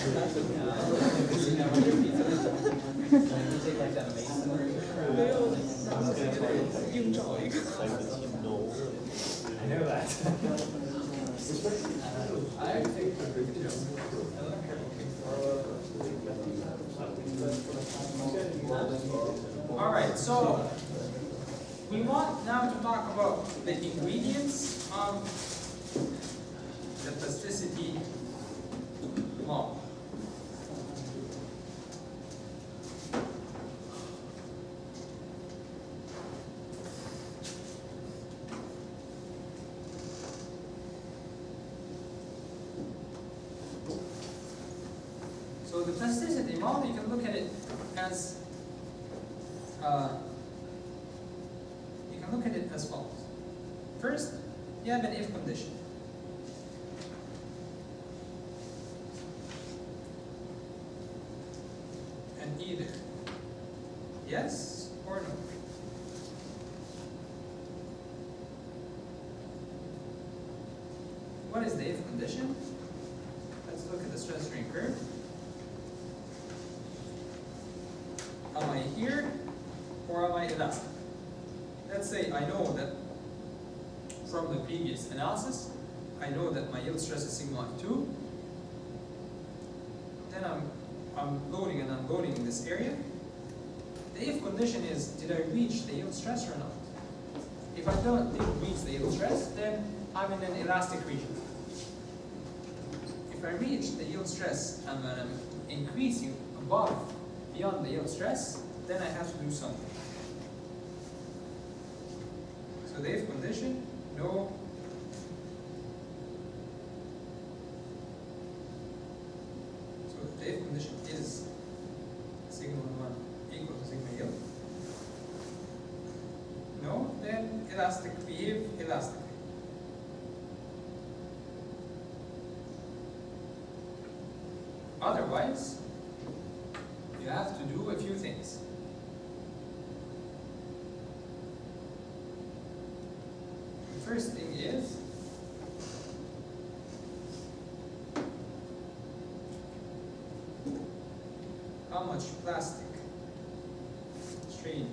I know that. I think all right, so we want now to talk about the ingredients of the plasticity law. So the plasticity model, you can look at it as follows. First, you have an if condition. And either yes or no. What is the if condition? Let's look at the stress strain curve. Am I here or am I elastic? Let's say I know that from the previous analysis, I know that my yield stress is sigma 2. Then I'm loading and unloading in this area. The if condition is, did I reach the yield stress or not? If I didn't reach the yield stress, then I'm in an elastic region. If I reach the yield stress and I'm increasing beyond the yield stress, then I have to do something. So the if condition, no. So the if condition is sigma 1 equal to sigma yield. No, then elastic, behave elastically. Otherwise, you have to do a few things. The first thing is how much plastic strain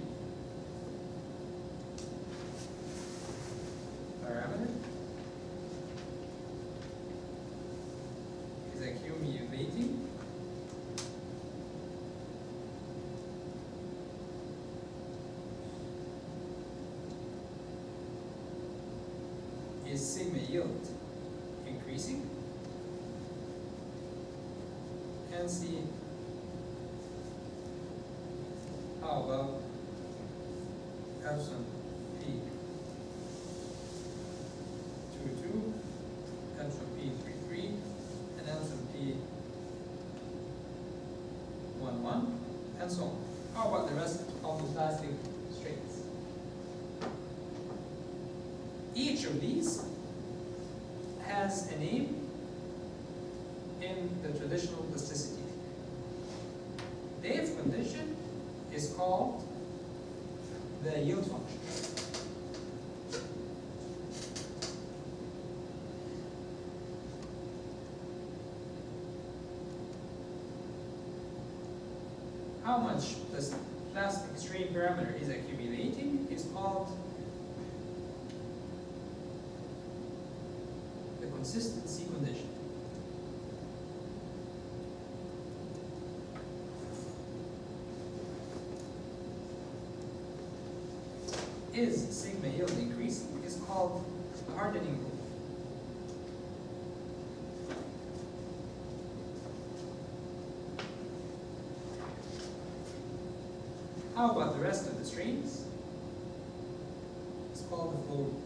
parameter is accumulating is sigma yield increasing, and see how about epsilon P 22, epsilon P 33, and epsilon P 11, and so on. How about the rest of the plastic strains? Each of these has a name in the traditional plasticity. The if condition is called the yield function. How much the plastic strain parameter is accumulating is called the consistency condition. Is sigma yield increasing is called the hardening rule. How about the rest of the strains? It's called the flow rule.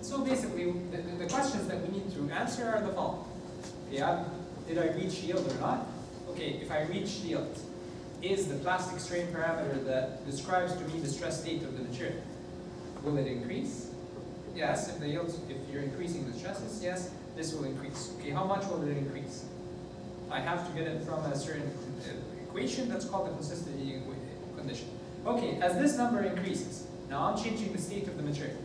So basically, the questions that we need to answer are the following. Okay, did I reach yield or not? Okay, if I reach yield, is the plastic strain parameter that describes to me the stress state of the material, will it increase? Yes, if you're increasing the stresses, yes, this will increase. Okay, how much will it increase? I have to get it from a certain equation that's called the consistency condition. Okay, as this number increases, now I'm changing the state of the material.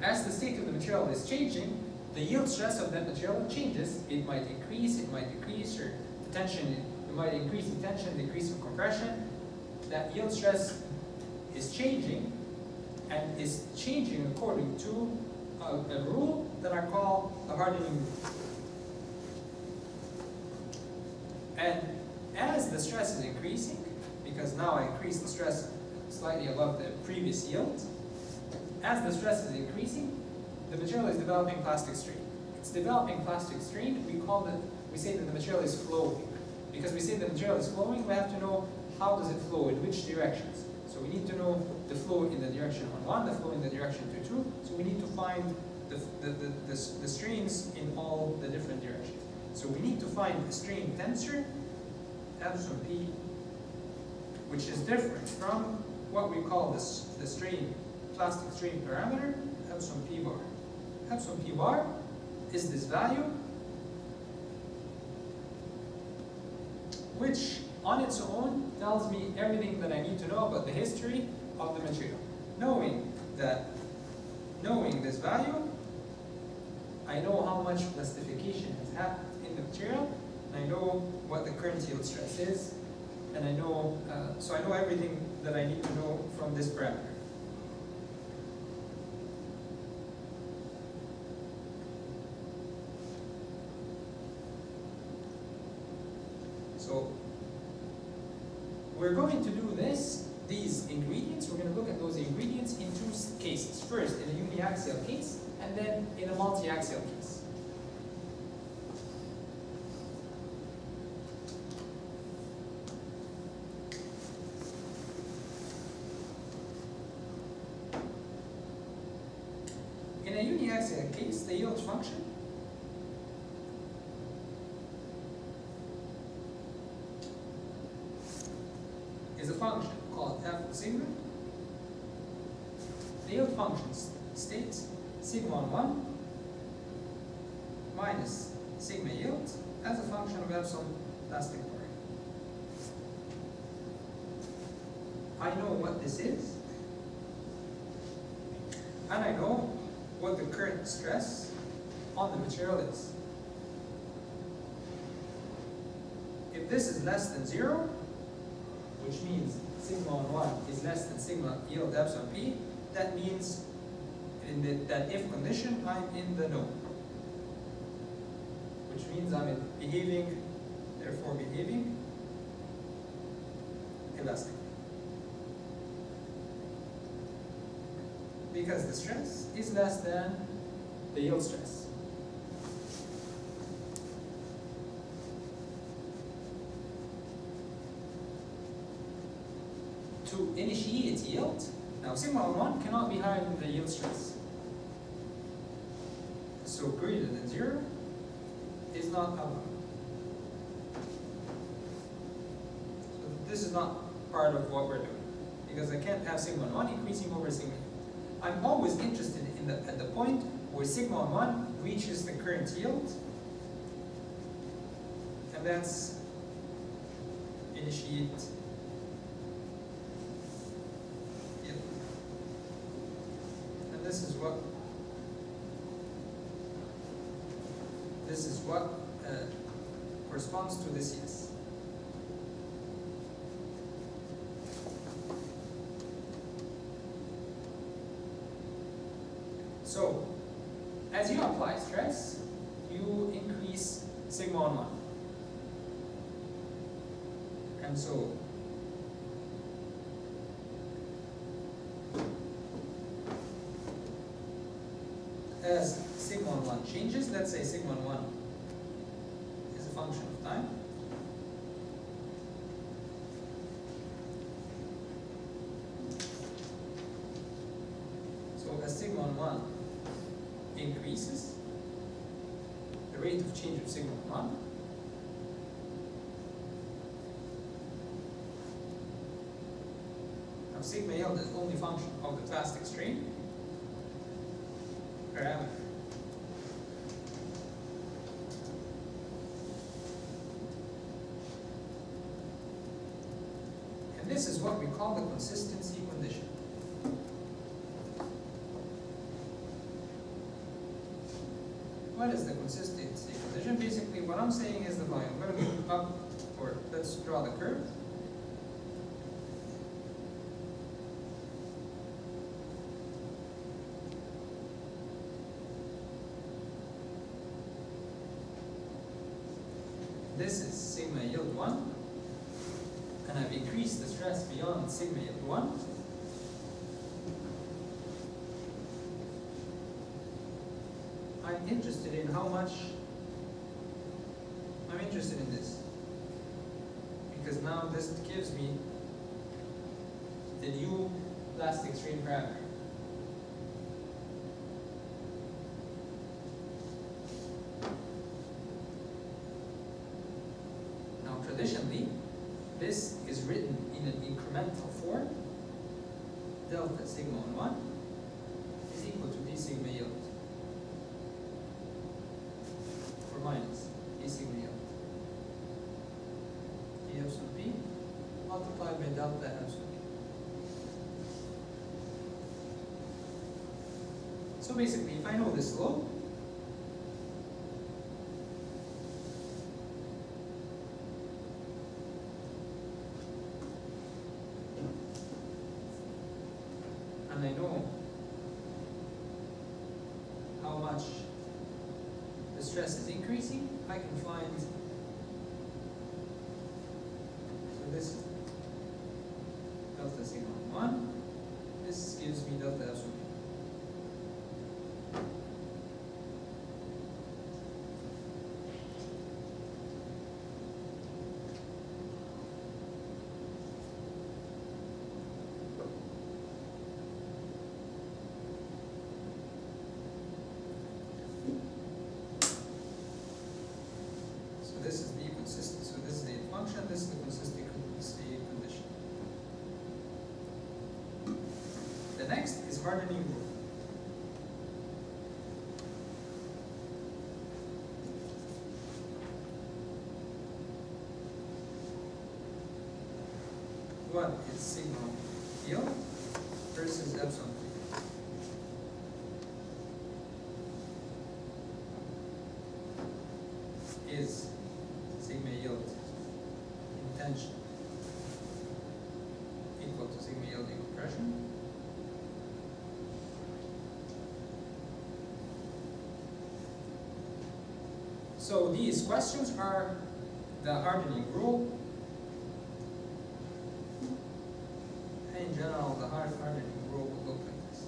as the state of the material is changing, the yield stress of that material changes. It might increase, it might decrease, or the tension, it might increase in tension, decrease in compression. That yield stress is changing, and is changing according to a rule that I call the hardening rule. And as the stress is increasing, because now I increase the stress slightly above the previous yield, as the stress is increasing, the material is developing plastic strain. It's developing plastic strain. We say that the material is flowing. Because we say the material is flowing, we have to know how does it flow, in which directions. So we need to know the flow in the direction on 1, the flow in the direction to 2. So we need to find the strains in all the different directions. So we need to find a strain tensor, epsilon P, which is different from what we call the strain, plastic strain parameter, epsilon P bar. Epsilon P bar is this value, which on its own tells me everything that I need to know about the history of the material. Knowing this value, I know how much plastification has happened in the material, and I know what the current yield stress is, and I know, so I know everything that I need to know from this parameter. So we're going to do these ingredients, we're going to look at those ingredients in 2 cases. First, in a uniaxial case, and then in a multi-axial case. In a uniaxial case, the yield function is a function called f of sigma. The yield function states sigma on 1 minus sigma yield as a function of epsilon plastic bar. I know what this is, and I know what the current stress on the material is. If this is less than 0, which means sigma on 1 is less than sigma yield epsilon P, that means in that if condition, I'm in the know. Which means I'm therefore behaving elastically. Because the stress is less than the yield stress. To initiate yield, now sigma on 1 cannot be higher than the yield stress. So greater than 0 is not allowed. So this is not part of what we're doing, because I can't have sigma on 1 increasing over sigma. I'm always interested in at the point where sigma on 1 reaches the current yield, and that's initiate yield. And this is what corresponds to this yes. So, as you apply stress, you increase sigma on 1. And so, as sigma on 1 changes, let's say sigma on 1 is a function of time. So, as sigma on 1 increases, the rate of change of sigma on 1 now sigma yield is only function of the plastic strain parameter. And this is what we call the consistency condition. what is the consistency condition? Basically, what I'm saying is the following. I'm going to move up, or let's draw the curve. This is sigma yield 1, and I've increased the stress beyond sigma yield 1. I'm interested in how much, I'm interested in this, because now this gives me the new plastic strain parameter. Now traditionally, this is written in an incremental form. Delta sigma on 1 is equal to d sigma yield, or minus d sigma yield. d epsilon p multiplied by delta epsilon p. So basically, if I know this slope, and I know how much the stress is increasing, I can find, so this is delta sigma 1, this gives me delta epsilon p. This is the consistent, so this is the function, this is the consistency condition. The next is hardening rule. What is sigma yield versus epsilon p? Is sigma yield in tension equal to sigma yield in compression? So these questions are the hardening rule. And in general, the hardening rule will look like this.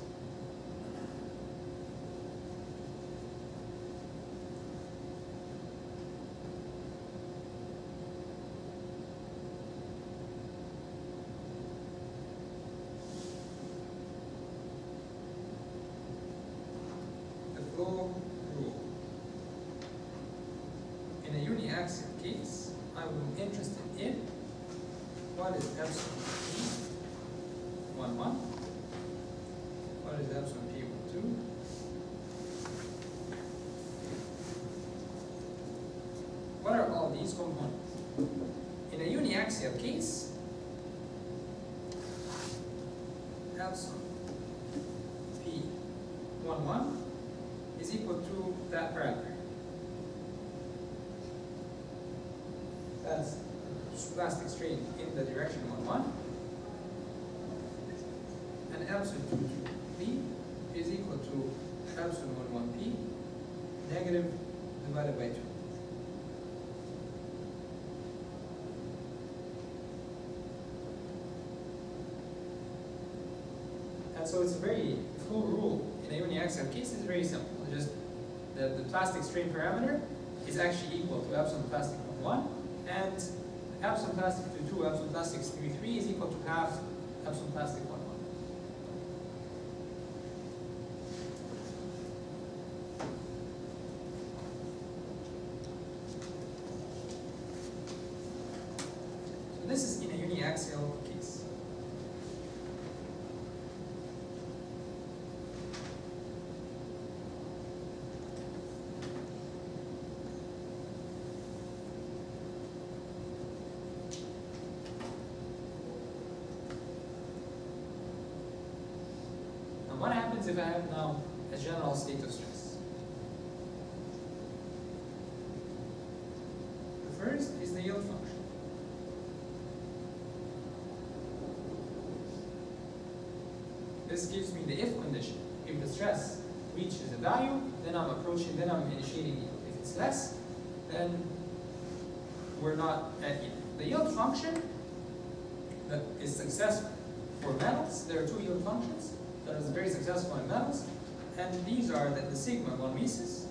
Flow rule. In a uniaxial case, I'm interested in what is epsilon p 1, 1, what is epsilon p 1, 2, what are all these components? In a uniaxial case, epsilon p 1, 1 is equal to that parameter. That's plastic strain in the direction 1, 1. And epsilon 2, 2 p is equal to epsilon 1, 1 p negative divided by 2. And so it's a very, the flow rule in a uniaxial case is very simple. Just the plastic strain parameter is actually equal to epsilon plastic 1, and epsilon plastic 2, 2, epsilon plastic 3, 3 is equal to half epsilon plastic 1, 1. So this is in a uniaxial case. What happens if I have now a general state of stress? first is the yield function. This gives me the if condition. If the stress reaches a value, then I'm initiating yield. If it's less, then we're not at yield. The yield function that is successful for metals, there are two yield functions that is very successful in metals, and these are the sigma von Mises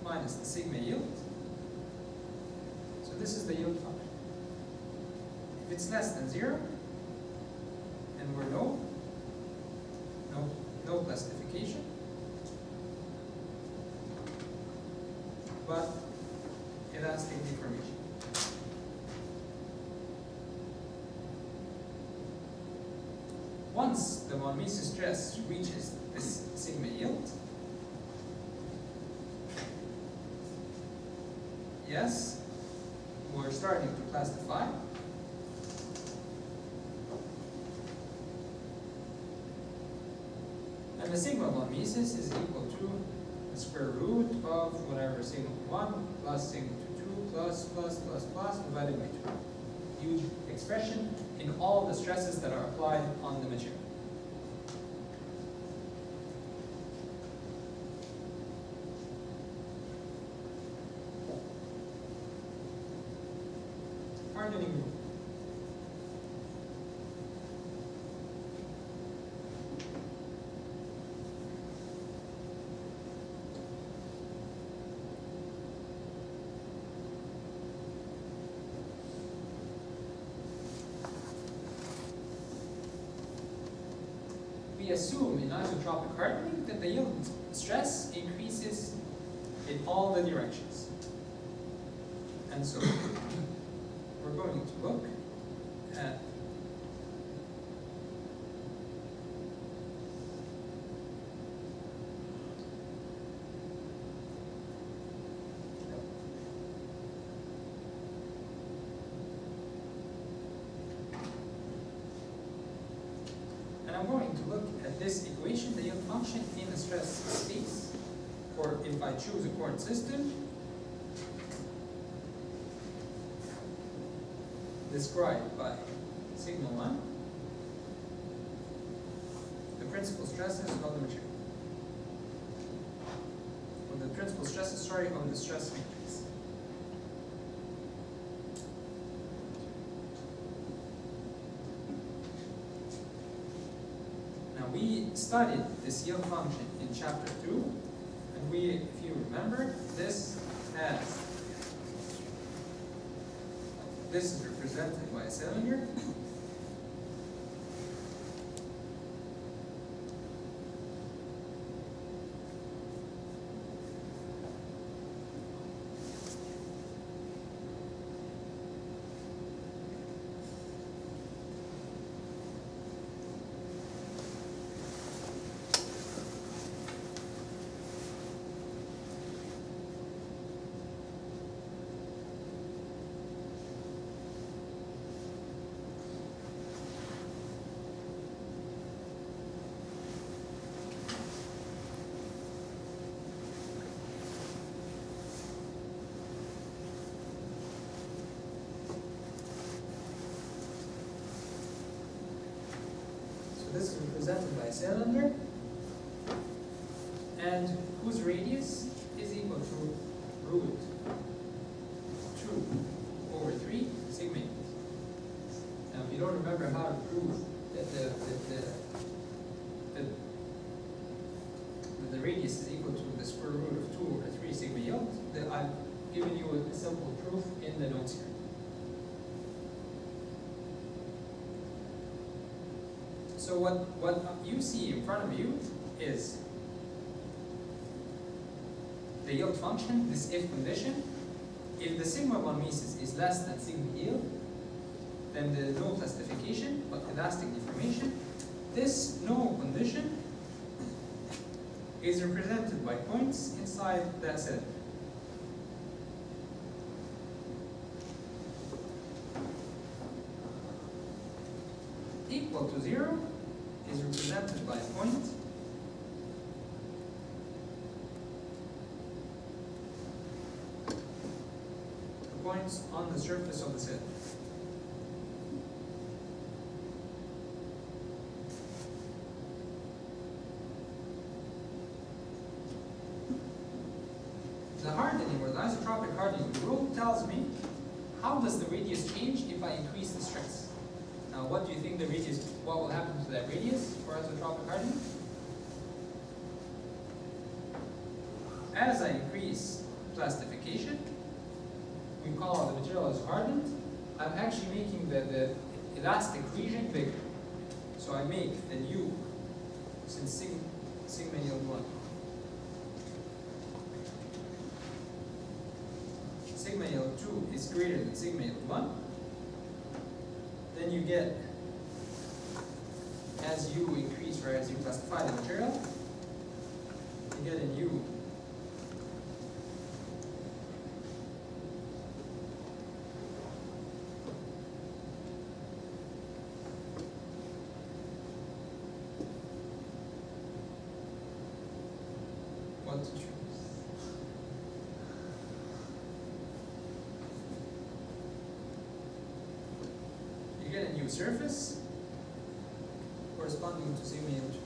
minus the sigma yield. So this is the yield function. If it's less than 0, and we're no classification, but elastic deformation. Once the von Mises stress reaches this sigma yield, yes, we're starting to classify. And the sigma von Mises is equal to the square root of whatever sigma 1 plus sigma 2 plus divided by 2. Huge expression in all the stresses that are applied on the material. Hardening rule. We assume in isotropic hardening that the yield stress increases in all the directions. And so we're going to look at I'm going to look at this equation, the yield function in the stress space, or if I choose a coordinate system, described by sigma 1, the principal stresses of the material. Or the principal stresses, sorry, of the stress matrix. We studied this yield function in chapter 2, and if you remember, this is represented by a cylinder. This is represented by a cylinder, and whose radius is equal to root 2 over 3 sigma. Now, if you don't remember how to prove that the radius is equal to the square root of 2 over 3 sigma yield, then I've given you a simple proof in the notes here. So what you see in front of you is the yield function, this if condition. If the sigma von Mises is less than sigma yield, then there is no classification, but elastic deformation. This no condition is represented by points inside that cylinder. Equal to 0 is represented by a point points on the surface of the cylinder. The hardening, or the isotropic hardening rule, tells me how does the radius change if I increase the stress. Now, what do you think the radius, what will happen to that radius for isotropic hardening? As I increase plastification, we call the material as hardened, I'm actually making the elastic region bigger. So I make the nu, since sigma yield 1. Sigma yield 2 is greater than sigma yield 1. Then you get, as you increase, or as you plastify the material, you get a nu what to choose. You get a new surface corresponding to sigma yield 2.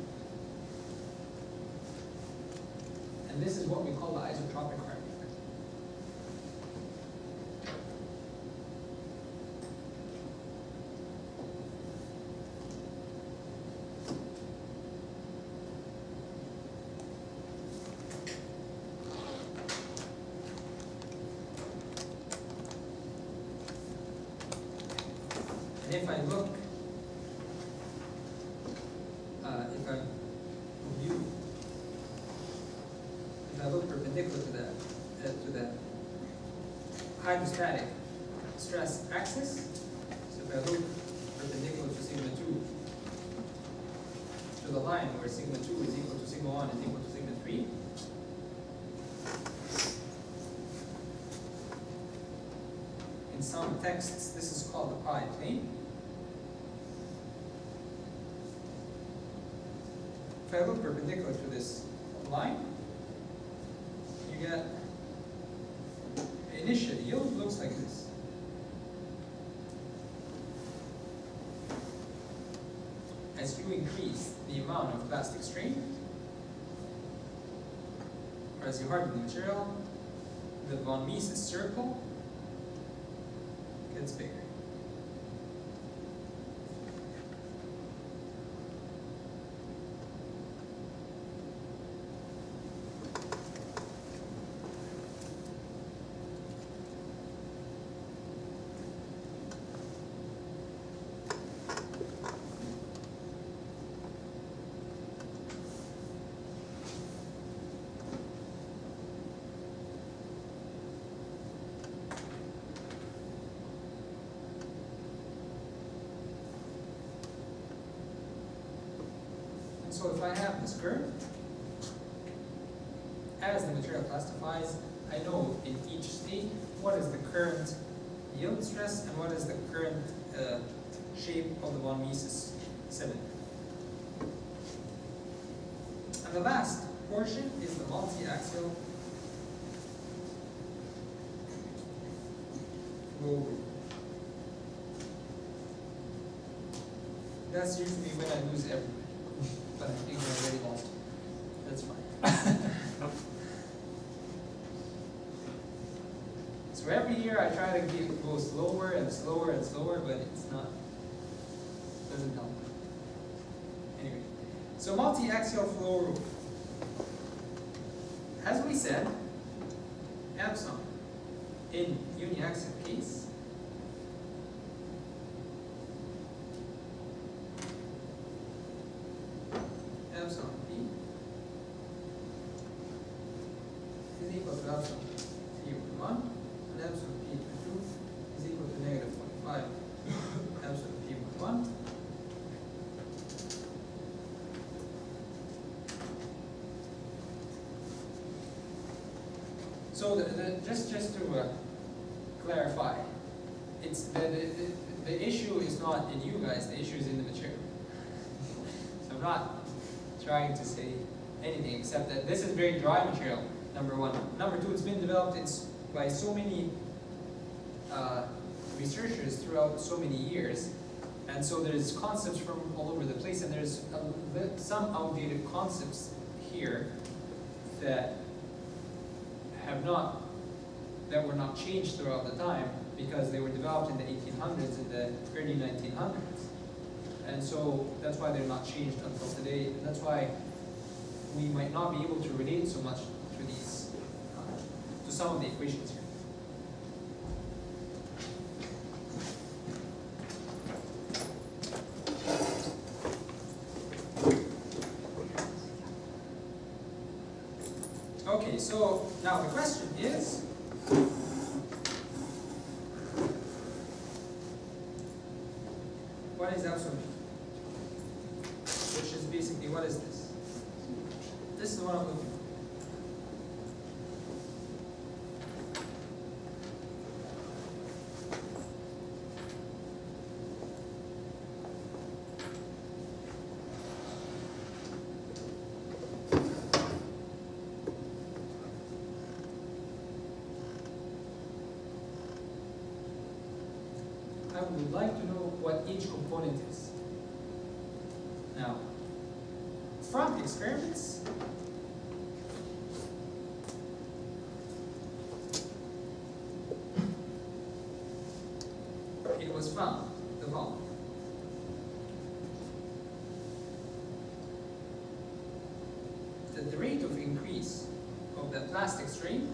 And this is what we call the isotropic hardening. If I look, if I look perpendicular to that hydrostatic stress axis, so if I look perpendicular to sigma 2 to the line where sigma 2 is equal to sigma 1 is equal to sigma 3, in some texts this is called the pi plane. If I look perpendicular to this line, you get the initial yield looks like this. As you increase the amount of plastic strain, or as you harden the material, the von Mises circle gets bigger. So if I have this curve, as the material plastifies, I know in each state what is the current yield stress and what is the current shape of the von Mises cylinder. And the last portion is the multi-axial flow rule. That's usually when I lose everything. But I think I already lost it. That's fine. So every year I try to go slower and slower and slower, but it's not, doesn't help. Anyway, so multi-axial flow rule. As we said, epsilon in uniaxial case epsilon P is equal to epsilon P over 1, and epsilon P over 2 is equal to negative 0.5 epsilon P over 1. So just to clarify, it's the issue is not in you guys, the issue is in the material. So I'm not trying to say anything except that this is very dry material, number one. Number two, it's been developed by so many researchers throughout so many years, and so there's concepts from all over the place, and there's some outdated concepts here that were not changed throughout the time because they were developed in the 1800s and the early 1900s. And so that's why they're not changed until today, and that's why we might not be able to relate so much to these, to some of the equations here. Okay, so now the question is, what is absolute? Which is basically, what is this? This is what I'm looking for. I would like to know what each component is. Now, from experiments, it was found the following. That the rate of increase of the plastic strain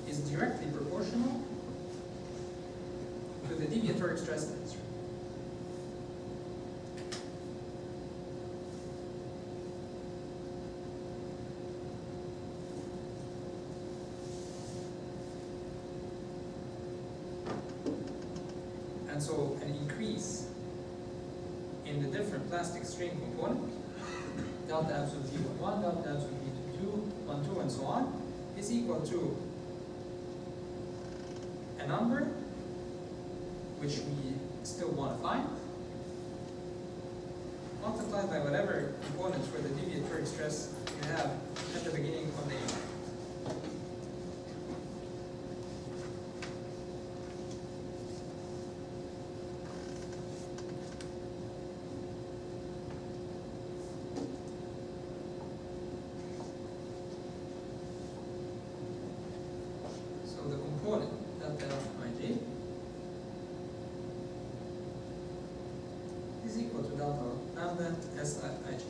is directly proportional to the deviatoric stress tensor. And so an increase in the different plastic strain component, delta absolute V11, delta absolute V12, 12, and so on, is equal to a number which we still want to find, multiplied by whatever components for the deviatoric stress you have at the beginning of the event. So the component delta ij is equal to delta lambda Sij.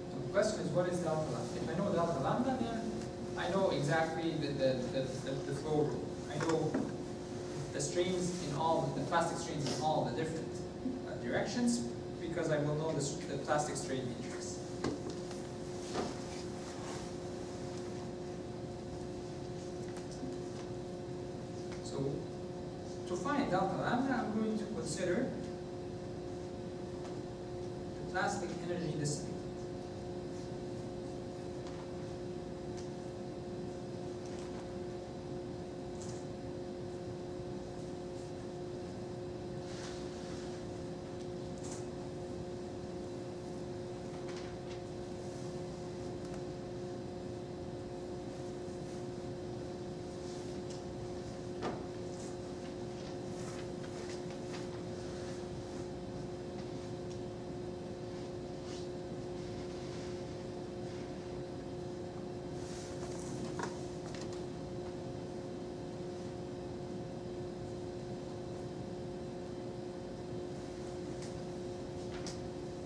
So the question is, what is delta lambda? If I know delta lambda, then I know exactly the flow rule. I know the strains in all, the plastic strains in all the different directions, because I will know the plastic strain matrix. So to find delta lambda, I'm going to consider the plastic energy dissipated.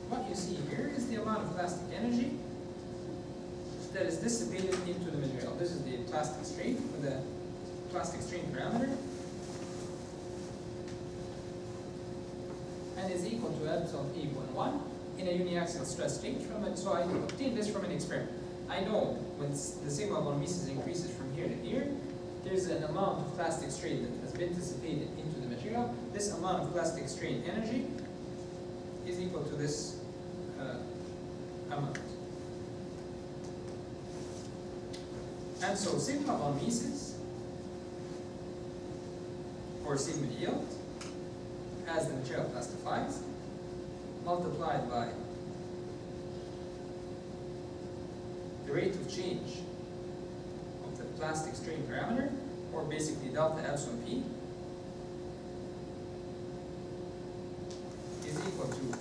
What you see here is the amount of plastic energy that is dissipated into the material. This is the plastic strain, or the plastic strain parameter, and is equal to epsilon E11 in a uniaxial stress state. So I obtained this from an experiment. I know when the sigma of hormesis increases from here to here, there's an amount of plastic strain that has been dissipated into the material. This amount of plastic strain energy is equal to this amount. And so sigma hormesis or sigma yield as the material plastifies, multiplied by the rate of change of the plastic strain parameter, or basically delta epsilon P, is equal to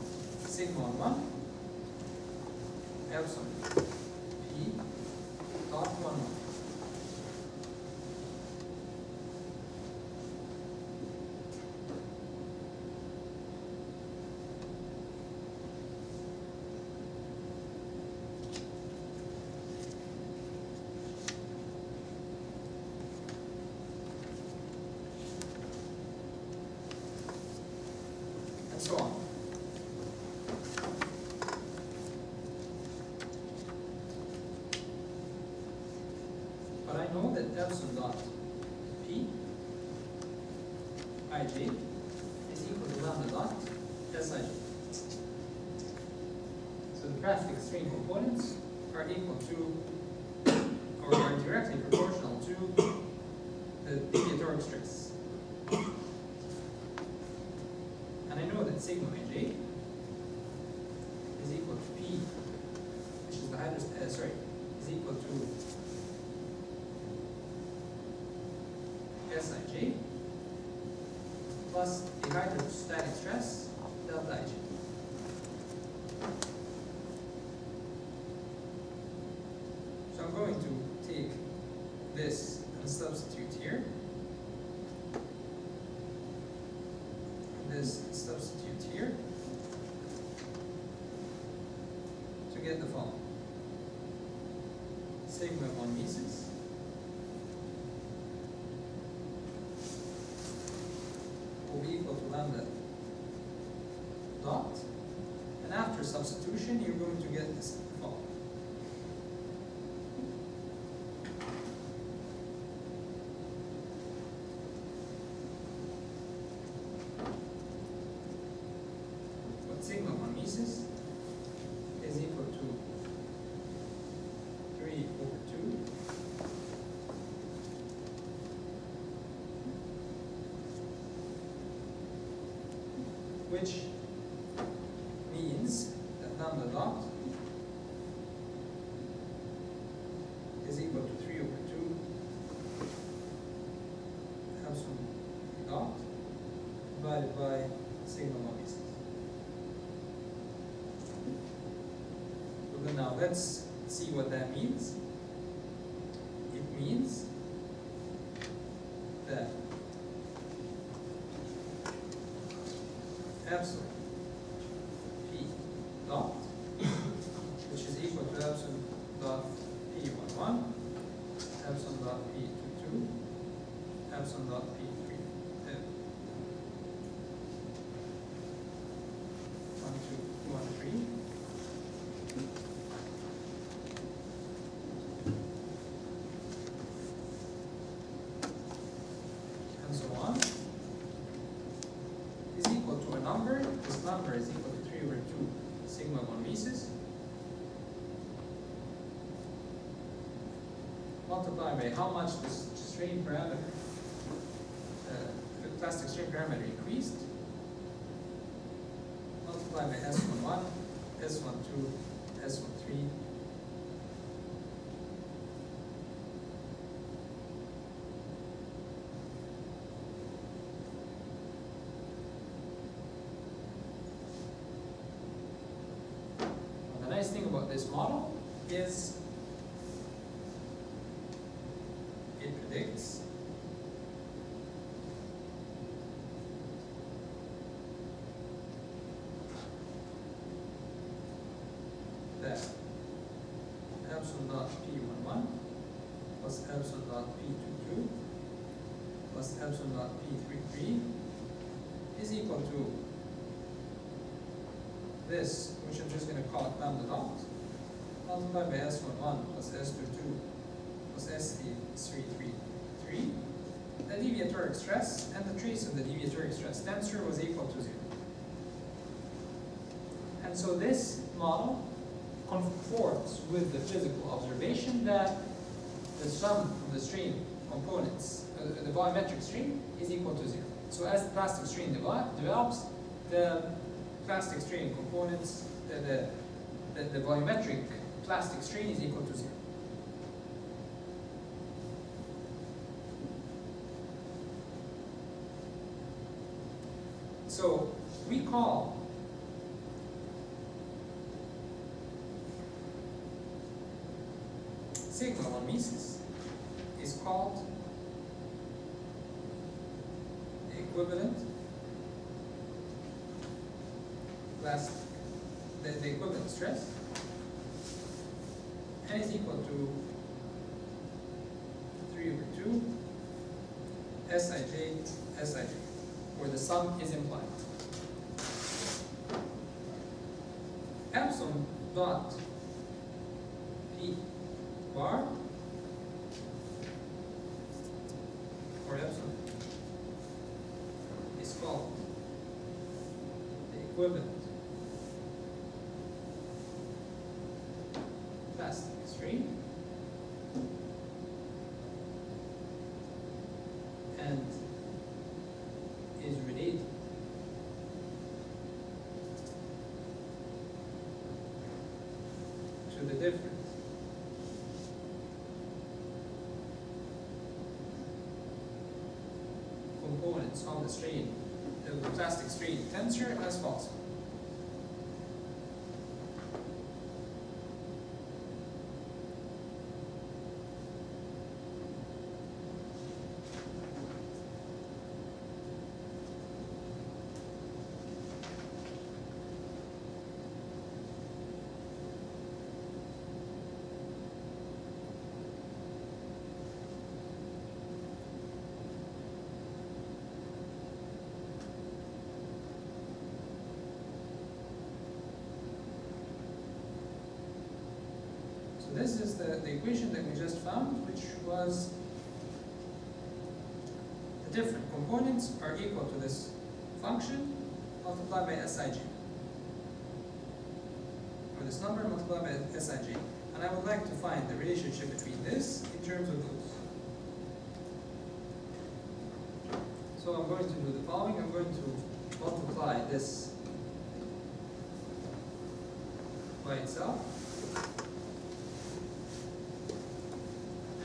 sigma on 1 epsilon P dot 1 1. So on. But I know that epsilon dot P ij is equal to lambda dot Sij. So the plastic strain components are equal to, or are directly proportional to the deviatoric stress. And I know that sigma ij is equal to P, which is the is equal to Sij plus the hydrostatic stress delta ij. So I'm going to take this and substitute here. This substitute here to get the following. Sigma 1 meses will be equal to lambda dot, and after substitution you're going to get this following. Sigma 1 meses is equal to 3 over 2 which means that lambda dot is equal to 3 over 2 epsilon dot divided by sigma 1 meses. Now let's see what that means. It means that epsilon P dot, which is equal to epsilon dot P11, epsilon dot P22, epsilon dot P3, 1, 2, 1, 3. This number is equal to 3 over 2 sigma 1 meses multiplied by how much the strain parameter, the plastic strain parameter increased, multiplied by S11, S12, S13, The nice thing about this model is it predicts that epsilon dot P11 plus epsilon dot P22 plus epsilon dot P33 is equal to this, which I'm just going to call it lambda dot, multiplied by S11 plus S22 plus S333. The deviatoric stress and the trace of the deviatoric stress tensor was equal to 0. And so this model conforms with the physical observation that the sum of the strain components, the volumetric strain, is equal to 0. So as the plastic strain develops, the plastic strain components, the volumetric plastic strain is equal to 0. So we call sigma on mesis is called the equivalent plastic, the equivalent stress, and is equal to 3/2 Sij, where the sum is implied. Epsilon dot P bar, or epsilon, is called the equivalent plastic strain, and is related to the difference components of the strain, the plastic strain tensor, as follows. So this is the equation that we just found, which was the different components are equal to this function multiplied by Sij, or this number multiplied by Sij. And I would like to find the relationship between this in terms of those. So I'm going to do the following. I'm going to multiply this by itself,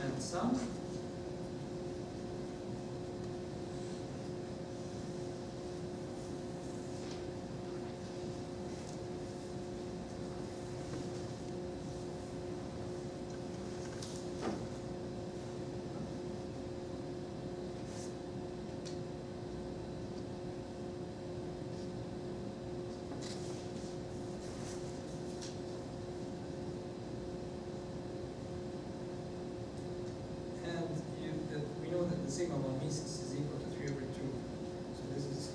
and sum sigma von Mises is equal to 3/2. So this is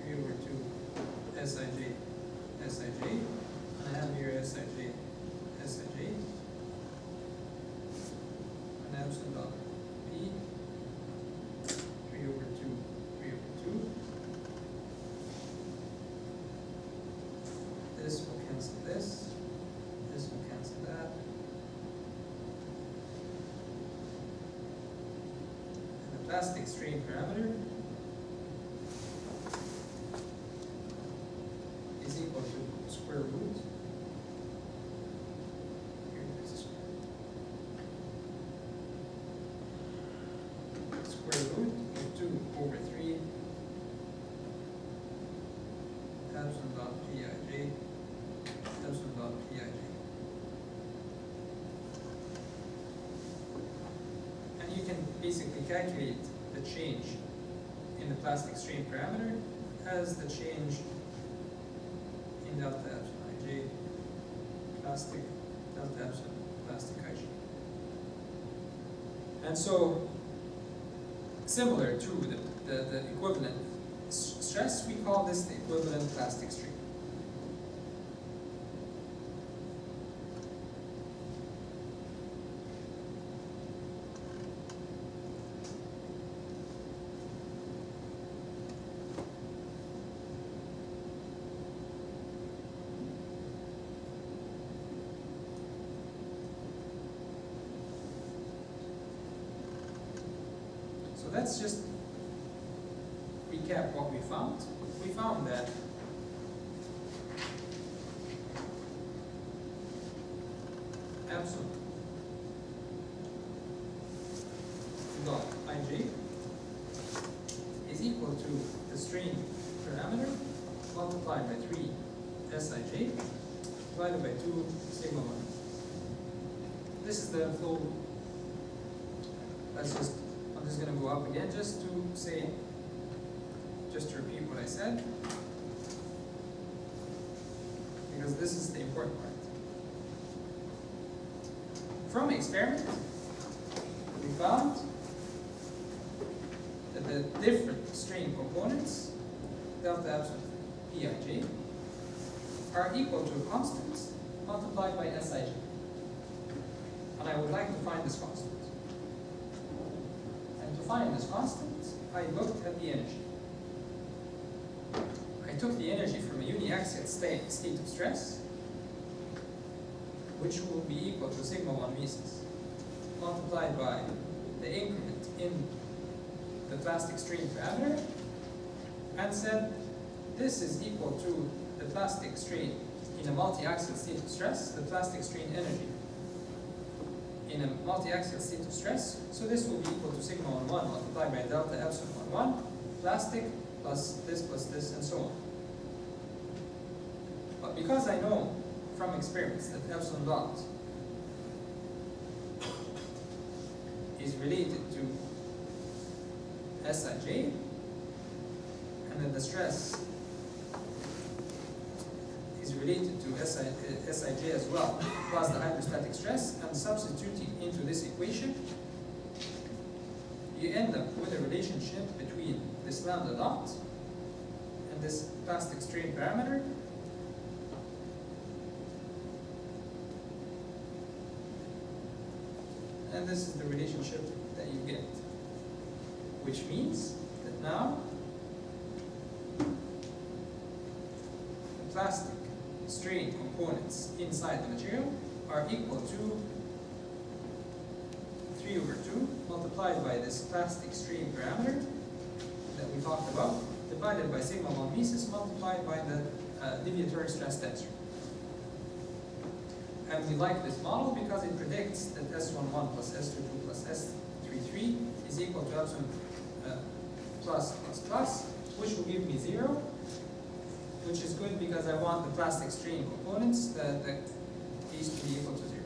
3/2 Sij, and I have here Sij, and epsilon dot P, 3/2. This will cancel this will cancel that. Plastic strain parameter is equal to square root. Here it is. Square root of 2/3 epsilon dot Pij, epsilon dot Pij. And you can basically calculate the change in the plastic strain parameter as the change in delta epsilon Ij, plastic delta epsilon plastic Ij. And so, similar to the equivalent stress, we call this the equivalent plastic strain. Let's just recap what we found that epsilon dot ij is equal to the strain parameter multiplied by 3 Sij divided by 2 sigma 1. This is the flow. I'm just going to go up again just to repeat what I said, because this is the important part. From experiment, we found that the different strain components, delta epsilon Pij, are equal to a constant multiplied by Sij. And I would like to find this constant. And to find this constant, I looked at the energy. I took the energy from a uniaxial state of stress, which will be equal to sigma 1 mesus, multiplied by the increment in the plastic strain parameter, and said this is equal to the plastic strain in a multi-axial state of stress, the plastic strain energy in a multi-axial state of stress. So this will be equal to sigma 1 1 multiplied by delta epsilon 1 1 plastic plus this and so on. But because I know from experiments that epsilon dot is related to Sij, and that the stress is related to Sij as well, plus the hydrostatic stress, and substituting into this equation, you end up with a relationship between this lambda dot and this plastic strain parameter, and this is the relationship that you get, which means that now the plastic strain components inside the material are equal to 3 over 2 multiplied by this plastic strain parameter that we talked about, divided by sigma 1 mesus multiplied by the deviatory stress tensor. And we like this model because it predicts that S11 plus S22 plus S33 is equal to epsilon plus, which will give me 0, which is good because I want the plastic strain components, these to be equal to 0.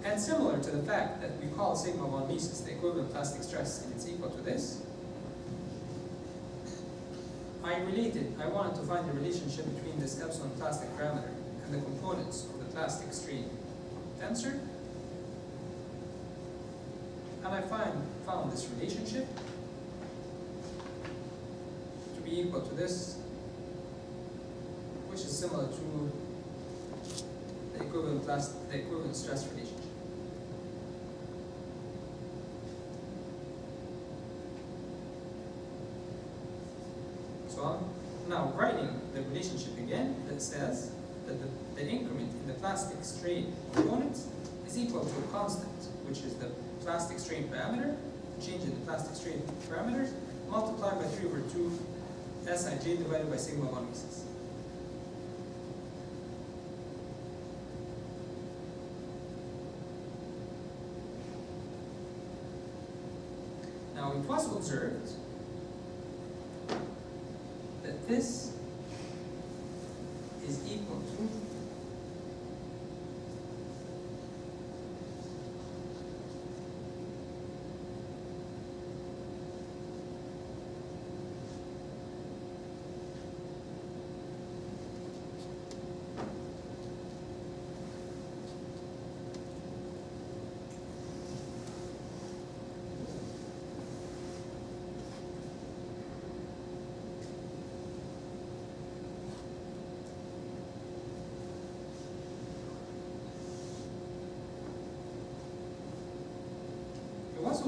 And similar to the fact that we call sigma 1 mesus the equivalent plastic stress and it's equal to this, I wanted to find the relationship between this epsilon plastic parameter and the components of the plastic strain tensor. And I found this relationship to be equal to this, which is similar to the equivalent stress relationship. So I'm now writing the relationship again that says that the increment in the plastic strain component is equal to a constant, which is the plastic strain parameter, change in the plastic strain parameters, multiplied by 3 over 2 Sij divided by sigma 1 mesus. Now it was observed that this is equal to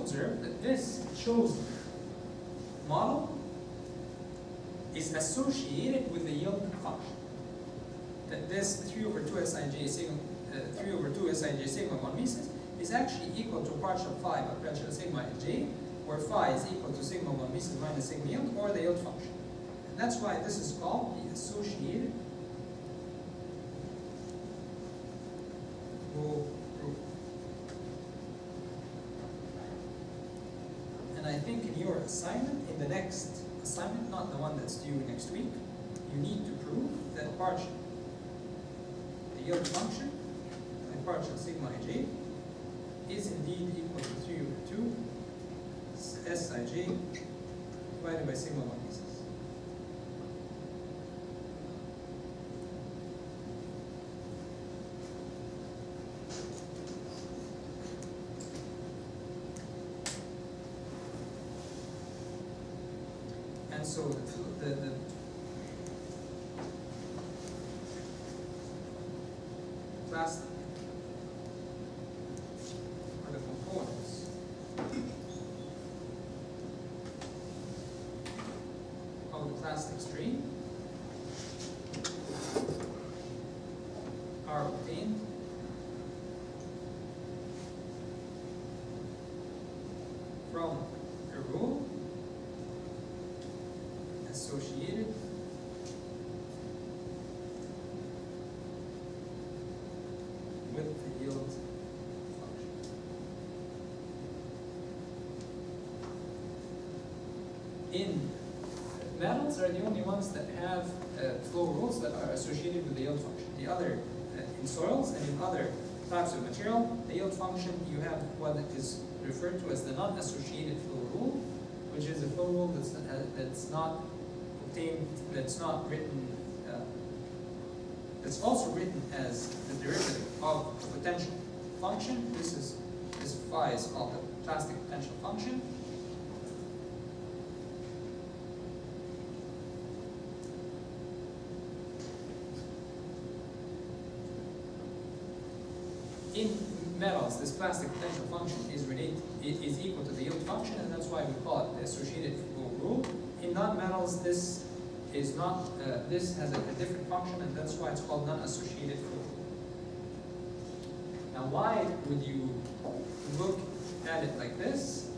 observed that this chosen model is associated with the yield function. That this 3 over 2 Sij sigma 1 mesus is actually equal to partial phi by partial sigma ij, where phi is equal to sigma 1 means minus sigma yield, or the yield function. And that's why this is called the associated rule. And I think in your assignment, in the next assignment, not the one that's due next week, you need to prove that partial, the yield function, by partial sigma ij, is indeed equal to 3 over 2 Sij divided by sigma 1 pieces. And so the plastic are the components of the plastic stream are obtained from a rule associated with the yield function. In metals are the only ones that have flow rules that are associated with the yield function. The other, in soils and in other types of material, the yield function, you have what is referred to as the non-associated flow rule, which is a flow rule that's not obtained, that's not written, that's also written as the derivative of a potential function. This phi is called the plastic potential function. In metals, this plastic potential function is equal to the yield function, and that's why we call it the associated flow rule. In non-metals, this is not. This has a different function, and that's why it's called non-associated flow rule. Now, why would you look at it like this?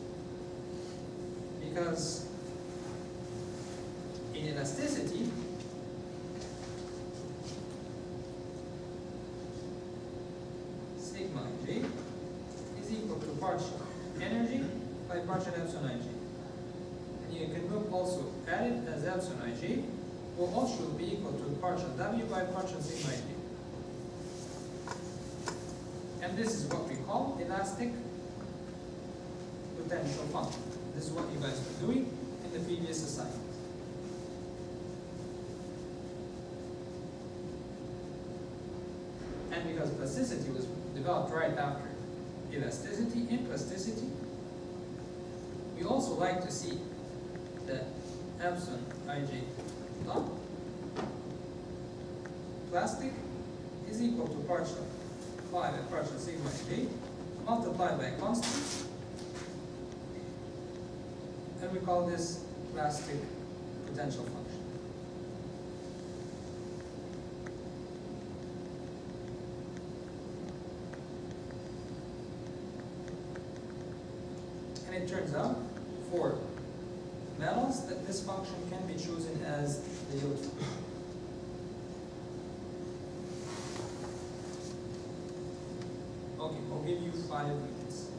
Because in elasticity, sigma j is equal to partial energy by partial epsilon ij. And you can look also at it as epsilon ij will also be equal to partial w by partial sigma ij. And this is what we call elastic potential function. This is what you guys were doing in the previous assignment. And because plasticity was developed right after elasticity, in plasticity, we also like to see that epsilon ij dot plastic is equal to partial phi by partial sigma ij multiplied by a constant, and we call this plastic potential function. And it turns out, for metals, that this function can be chosen as the yield function. Okay, I'll give you 5 minutes.